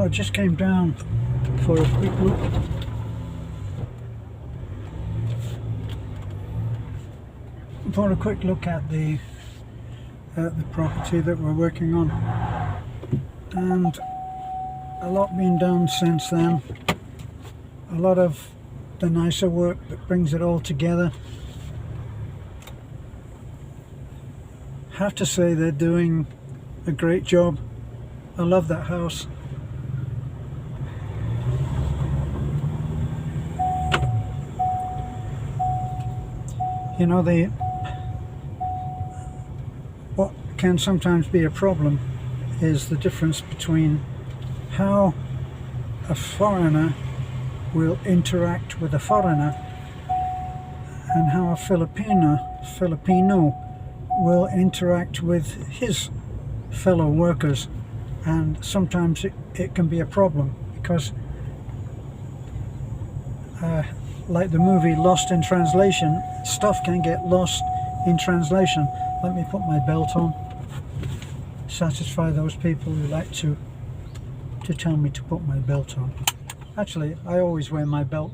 I just came down for a quick look. At the property that we're working on, and a lot being done since then. A lot of the nicer work that brings it all together. Have to say they're doing a great job. I love that house. You know, what can sometimes be a problem is the difference between how a foreigner will interact with a foreigner and how a Filipino will interact with his fellow workers. And sometimes it can be a problem because like the movie Lost in Translation, stuff can get lost in translation. Let me put my belt on, satisfy those people who like to tell me to put my belt on. Actually, I always wear my belt.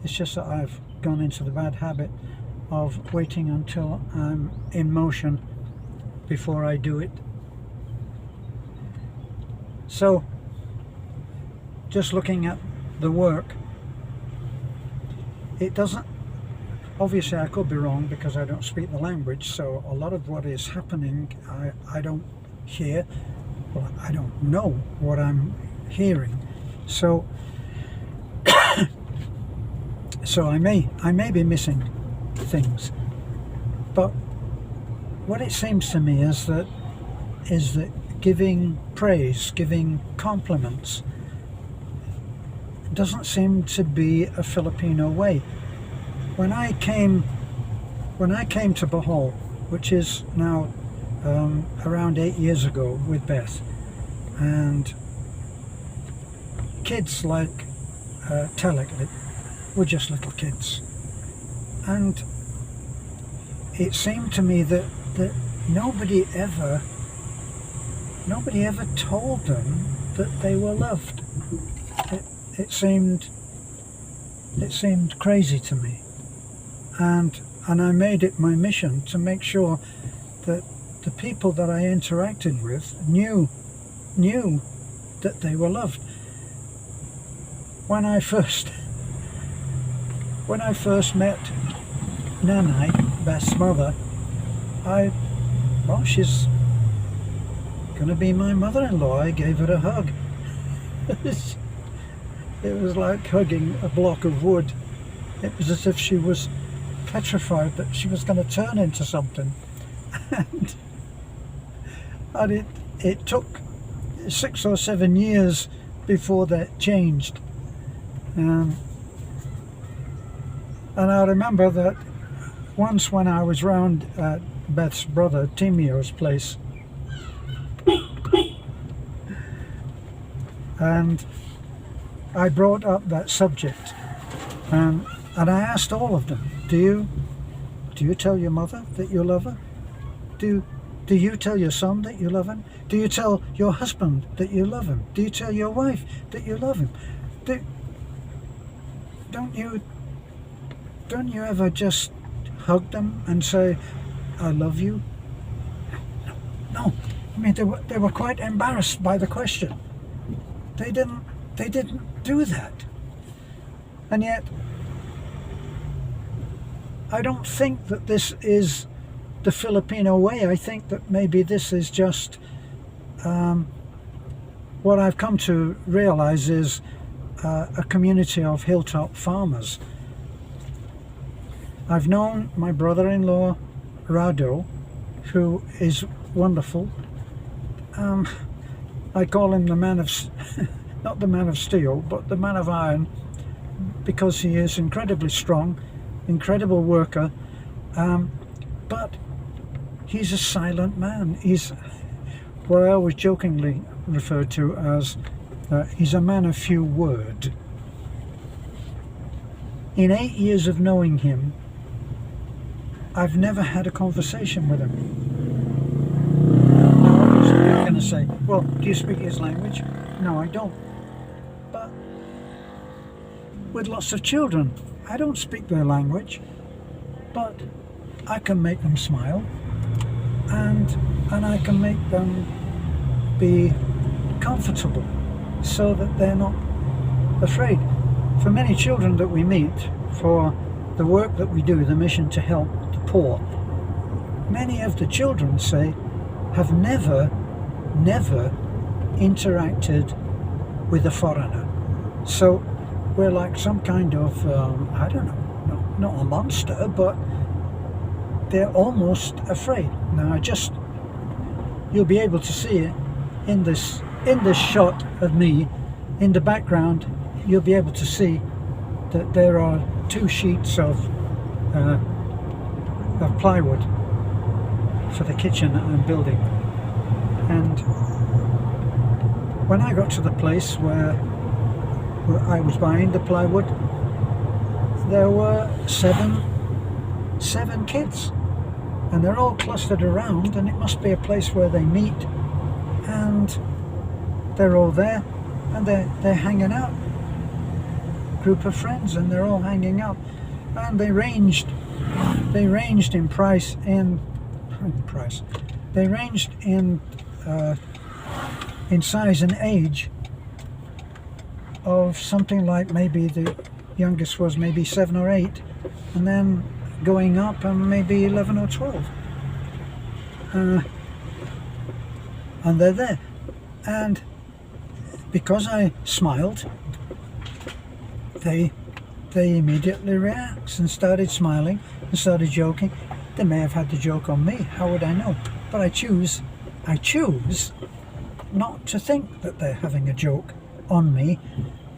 It's just that I've gone into the bad habit of waiting until I'm in motion before I do it. So, just looking at the work, it doesn't, obviously I could be wrong because I don't speak the language, so a lot of what is happening I don't hear, well, I don't know what I'm hearing. So so I may be missing things, but what it seems to me is that giving praise, giving compliments doesn't seem to be a Filipino way. When I came to Bohol, which is now around 8 years ago with Beth, and kids like Telek were just little kids, and it seemed to me that nobody ever told them that they were loved. It seemed crazy to me, and I made it my mission to make sure that the people that I interacted with knew that they were loved. When I first met Nanai, Beth's mother, she's gonna be my mother-in-law. I gave her a hug. It was like hugging a block of wood. It was as if she was petrified that she was going to turn into something. And it took 6 or 7 years before that changed. And I remember that once when I was round at Beth's brother Timio's place, and I brought up that subject, and I asked all of them, do you tell your mother that you love her? Do you tell your son that you love him? Do you tell your husband that you love him? Do you tell your wife that you love him? Don't you ever just hug them and say, I love you? No. I mean, they were quite embarrassed by the question. They didn't do that. And yet, I don't think that this is the Filipino way. I think that maybe this is just what I've come to realize is a community of hilltop farmers. I've known my brother-in-law Rado, who is wonderful. I call him the man of not the man of steel, but the man of iron, because he is incredibly strong, incredible worker, but he's a silent man. He's what I always jokingly refer to as he's a man of few words. In 8 years of knowing him, I've never had a conversation with him. Now obviously you're going to say, well, do you speak his language? No, I don't. with lots of children. I don't speak their language, but I can make them smile, and I can make them be comfortable so that they're not afraid. For many children that we meet, for the work that we do, the mission to help the poor, many of the children say have never interacted with a foreigner. So we're like some kind of, I don't know, not a monster, but they're almost afraid. Now you'll be able to see it in this shot of me. In the background, you'll be able to see that there are 2 sheets of plywood for the kitchen that I'm building. And when I got to the place where I was buying the plywood, there were seven kids, and they're all clustered around, and it must be a place where they meet, and they're all there, and they're hanging out, group of friends, and they're all hanging out, and they ranged in price, they ranged in size and age of something like, maybe the youngest was maybe 7 or 8, and then going up and maybe 11 or 12, and they're there. And because I smiled, they immediately relaxed and started smiling and started joking. They may have had the joke on me, how would I know? But I choose not to think that they're having a joke on me,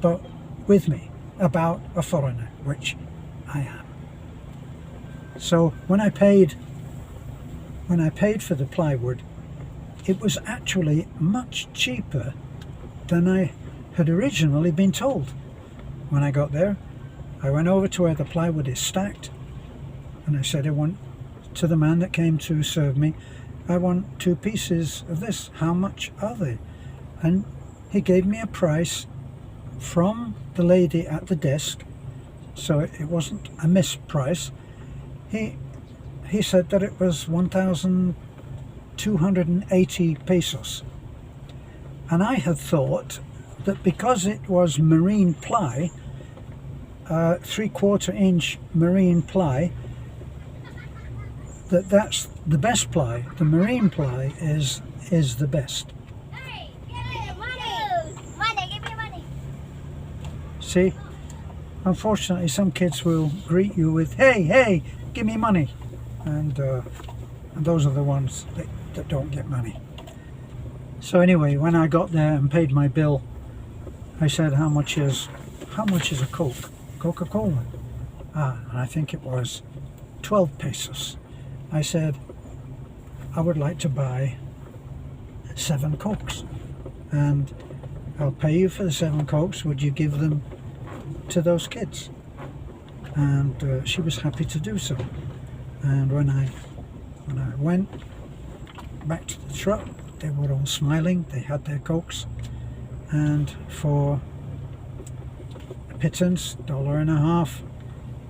but with me, about a foreigner, which I am. So when I paid for the plywood, it was actually much cheaper than I had originally been told. When I got there, I went over to where the plywood is stacked, and I said, I want, to the man that came to serve me, I want 2 pieces of this. How much are they? And he gave me a price from the lady at the desk, so it wasn't a misprice. He said that it was 1,280 pesos. And I had thought that because it was marine ply, 3/4 inch marine ply, that's the best ply. The marine ply is the best. Hey, give me money! Money, give me money! See, unfortunately some kids will greet you with, hey, give me money, and those are the ones that don't get money. So anyway, when I got there and paid my bill, I said, how much is a Coca-Cola? And I think it was 12 pesos. I said, I would like to buy 7 Cokes, and I'll pay you for the 7 Cokes. Would you give them to those kids? And she was happy to do so. And when I went back to the truck, they were all smiling. They had their Cokes, and for a pittance, $1.50,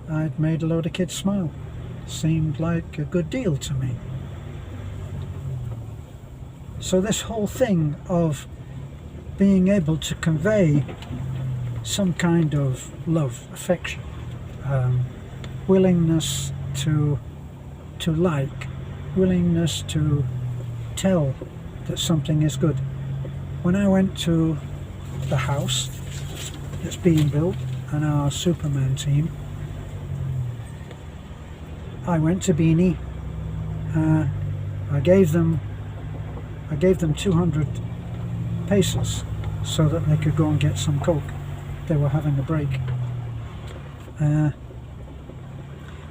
I'd made a load of kids smile. Seemed like a good deal to me. So this whole thing of being able to convey some kind of love, affection, willingness to like, willingness to tell that something is good. When I went to the house that's being built and our Superman team, I went to Beanie. I gave them 200 pesos so that they could go and get some Coke. They were having a break. And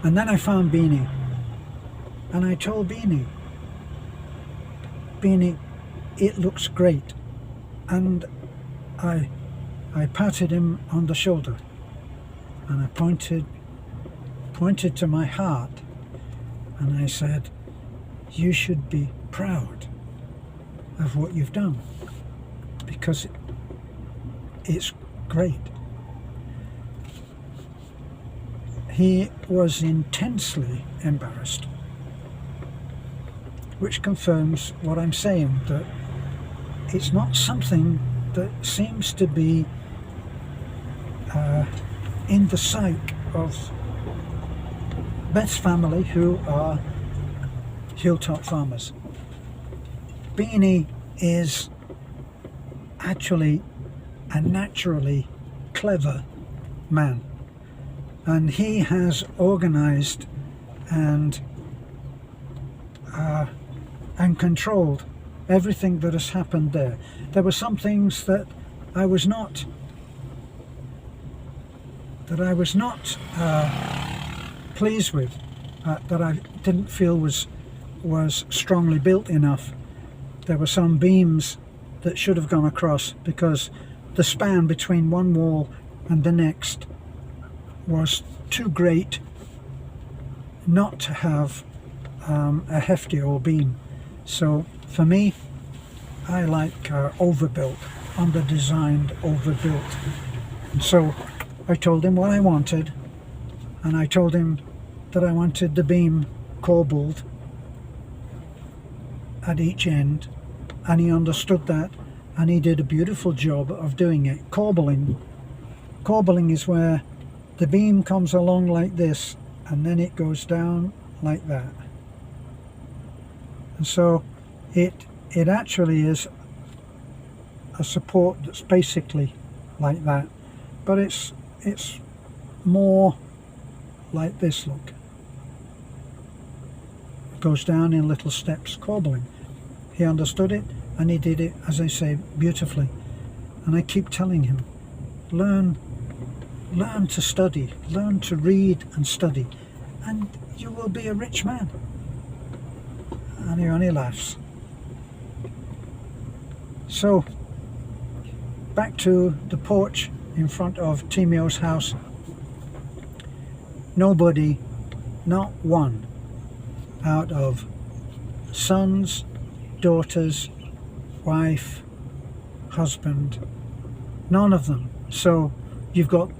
then I found Beanie, and I told Beanie, it looks great. And I patted him on the shoulder, and I pointed to my heart, and I said, you should be proud of what you've done, because it's great. he was intensely embarrassed, which confirms what I'm saying, that it's not something that seems to be in the psyche of Beth's family, who are hilltop farmers. Beanie is actually a naturally clever man, and he has organized and controlled everything that has happened there. There were some things that I was not pleased with, that I didn't feel was strongly built enough. There were some beams that should have gone across, because the span between one wall and the next was too great not to have a hefty old beam. So for me, I like overbuilt, under-designed, overbuilt. And so I told him what I wanted, and I told him that I wanted the beam corbelled at each end, and he understood that, and he did a beautiful job of doing it. Corbelling is where the beam comes along like this, and then it goes down like that. And so it actually is a support that's basically like that, but it's more like this, look. It goes down in little steps, corbelling. He understood it, and he did it, as I say, beautifully. And I keep telling him, learn to study, learn to read and study, and you will be a rich man. And he only laughs. So, back to the porch in front of Timio's house. Nobody, not one, out of sons, daughters, wife, husband, none of them. So you've got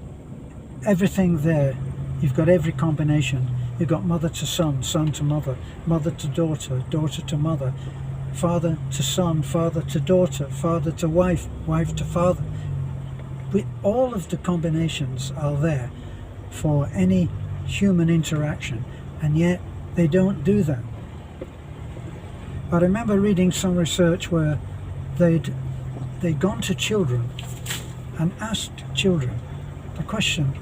everything there. You've got every combination. You've got mother to son, son to mother, mother to daughter, daughter to mother, father to son, father to daughter, father to wife, wife to father. All of the combinations are there for any human interaction, and yet they don't do that. I remember reading some research where they'd gone to children and asked children the question,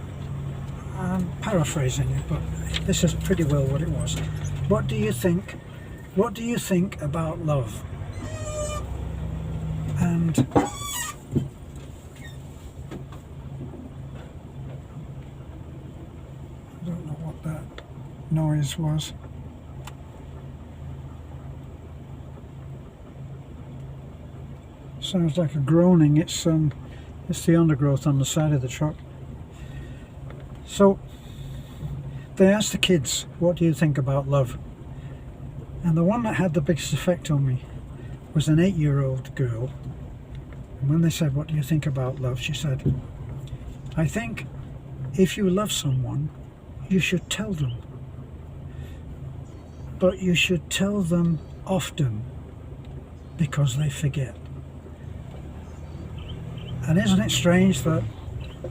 I'm paraphrasing it, but this is pretty well what it was. What do you think about love? And I don't know what that noise was. Sounds like a groaning. It's the undergrowth on the side of the truck. So they asked the kids, what do you think about love? And the one that had the biggest effect on me was an 8-year-old girl. And when they said, what do you think about love? She said, I think if you love someone, you should tell them. But you should tell them often, because they forget. And isn't it strange that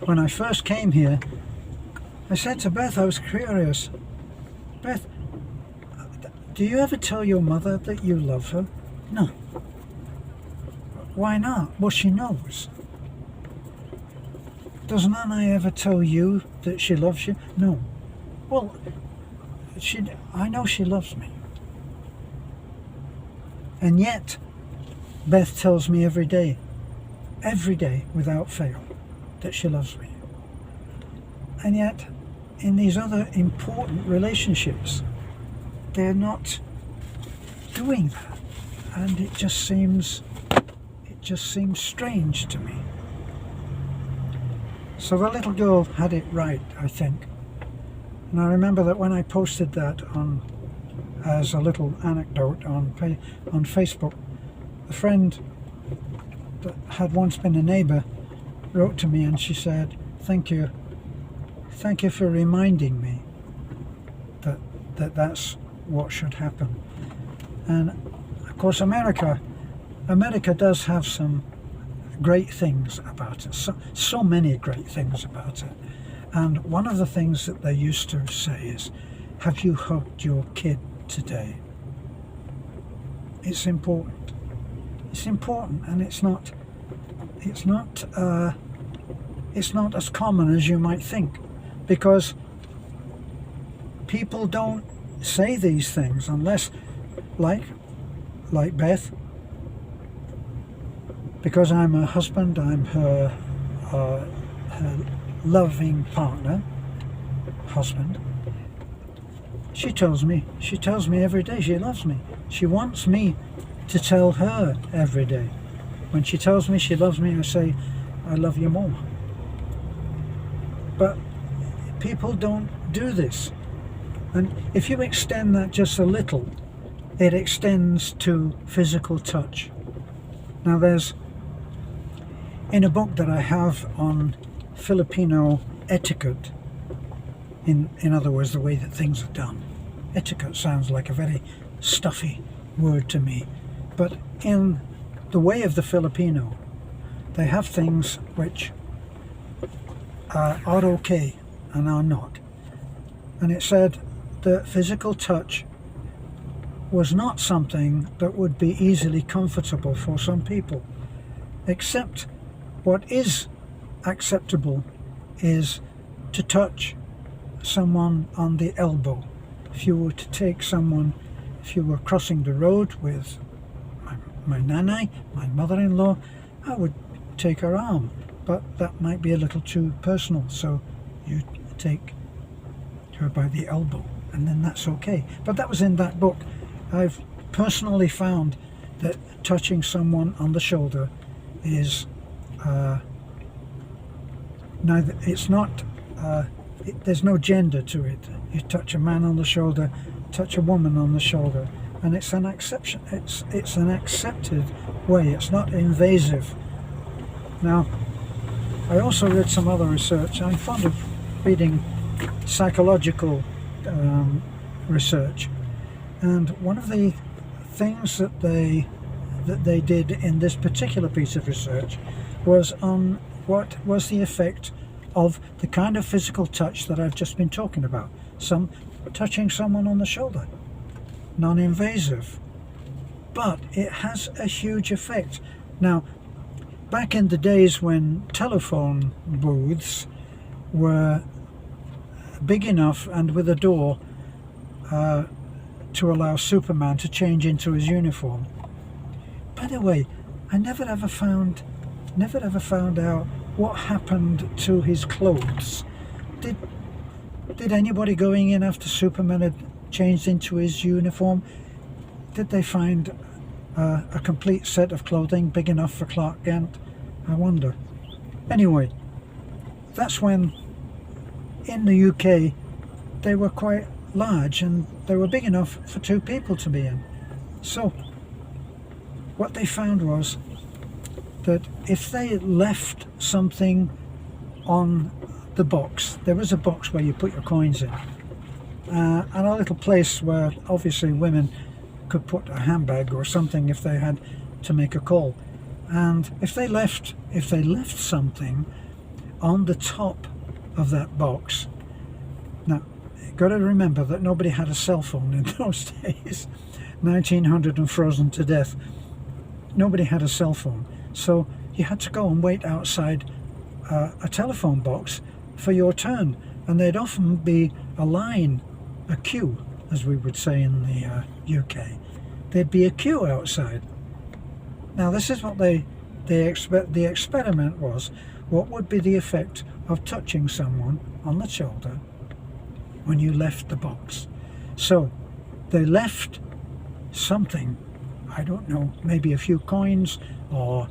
when I first came here, I said to Beth, I was curious, Beth, do you ever tell your mother that you love her? No. Why not? Well, she knows. Doesn't Anna ever tell you that she loves you? No. Well, I know she loves me. And yet, Beth tells me every day without fail, that she loves me. And yet, in these other important relationships, they're not doing that. And it just seems strange to me. So the little girl had it right, I think. And I remember that when I posted that on as a little anecdote on Facebook, a friend that had once been a neighbour wrote to me, and she said, thank you thank you for reminding me that's what should happen. And of course, America does have some great things about it. So many great things about it. And one of the things that they used to say is, "Have you hugged your kid today?" It's important. It's important, and it's not as common as you might think, because people don't say these things unless, like Beth, because I'm her husband, I'm her loving partner, husband. She tells me every day she loves me. She wants me to tell her every day. When she tells me she loves me, I say, "I love you more." But people don't do this. And if you extend that just a little, it extends to physical touch. Now there's, in a book that I have on Filipino etiquette, in other words, the way that things are done. Etiquette sounds like a very stuffy word to me, but in the way of the Filipino, they have things which are okay and are not. And it said that physical touch was not something that would be easily comfortable for some people, except what is acceptable is to touch someone on the elbow. If you were to take someone, if you were crossing the road with my nanay, my mother-in-law, I would take her arm, but that might be a little too personal, so you take her by the elbow, and then that's okay. But that was in that book. I've personally found that touching someone on the shoulder is neither, it's not, there's no gender to it. You touch a man on the shoulder, touch a woman on the shoulder, and it's an exception. It's an accepted way. It's not invasive. Now, I also read some other research. I'm fond of reading psychological research, and one of the things that they did in this particular piece of research was on what was the effect of the kind of physical touch that I've just been talking about. Touching someone on the shoulder, non-invasive, but it has a huge effect. Now, back in the days when telephone booths were big enough and with a door to allow Superman to change into his uniform. By the way, I never ever found out what happened to his clothes. Did anybody going in after Superman had changed into his uniform, did they find a complete set of clothing big enough for Clark Kent? I wonder. Anyway, that's when in the UK they were quite large and they were big enough for two people to be in. So what they found was that if they left something on the box, there was a box where you put your coins in, and a little place where obviously women could put a handbag or something if they had to make a call. And if they left something on the top of that box, now you've got to remember that nobody had a cell phone in those days, 1900 and frozen to death. Nobody had a cell phone, so you had to go and wait outside a telephone box for your turn, and there'd often be a line, a queue, as we would say in the UK. There'd be a queue outside. Now this is what the experiment was. What would be the effect of touching someone on the shoulder when you left the box? So they left something, I don't know, maybe a few coins or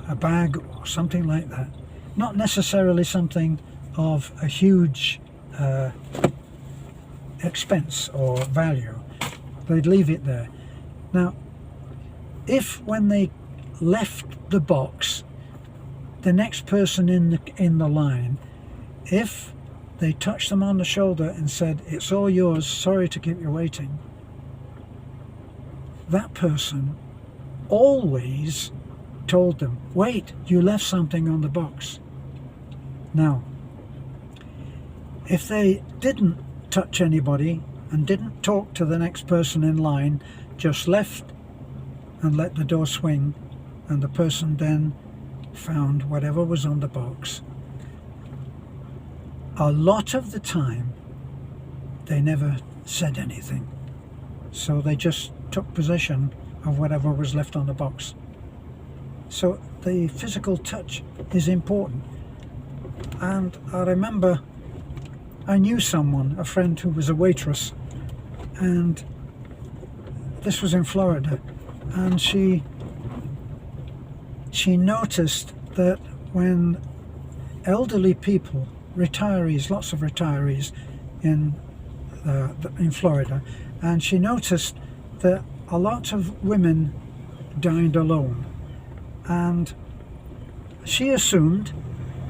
a bag or something like that. Not necessarily something of a huge expense or value. They'd leave it there. Now, if when they left the box, the next person in the line, if they touched them on the shoulder and said, "It's all yours, sorry to keep you waiting," that person always told them, "Wait, you left something on the box." Now, if they didn't touch anybody and didn't talk to the next person in line, just left and let the door swing, and the person then found whatever was on the box, a lot of the time they never said anything. So they just took possession of whatever was left on the box. So the physical touch is important. And I remember I knew someone, a friend who was a waitress, and this was in Florida, and she noticed that when elderly people, retirees, lots of retirees in Florida, and she noticed that a lot of women dined alone, and she assumed,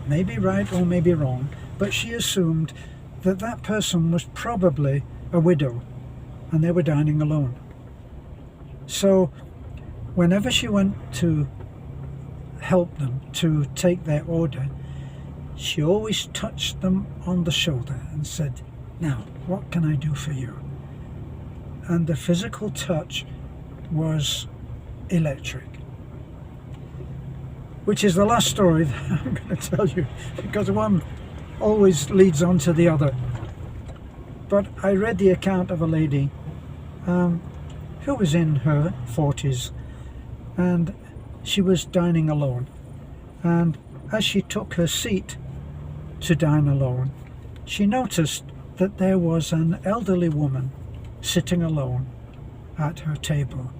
maybe right or maybe wrong, but she assumed that that person was probably a widow and they were dining alone. So whenever she went to help them to take their order, she always touched them on the shoulder and said, "Now, what can I do for you?" And the physical touch was electric. Which is the last story that I'm going to tell you, because one always leads on to the other. But I read the account of a lady who was in her 40s, and she was dining alone. And as she took her seat to dine alone, she noticed that there was an elderly woman sitting alone at her table.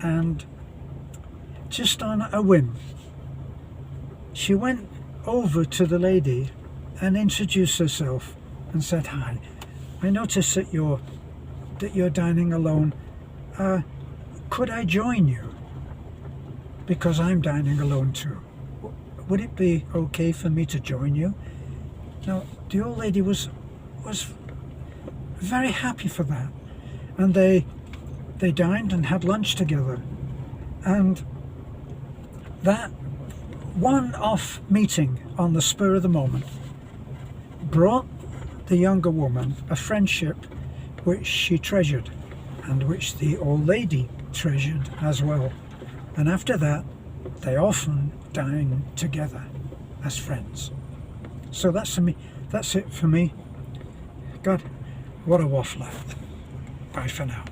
And just on a whim, she went over to the lady and introduced herself and said, "Hi, I noticed that you're dining alone. Could I join you? Because I'm dining alone too. Would it be okay for me to join you?" Now, the old lady was very happy for that, and they dined and had lunch together, and that one-off meeting on the spur of the moment brought the younger woman a friendship which she treasured, and which the old lady treasured as well. And after that, they often dine together as friends. So that's it for me. God, what a waffler. Bye for now.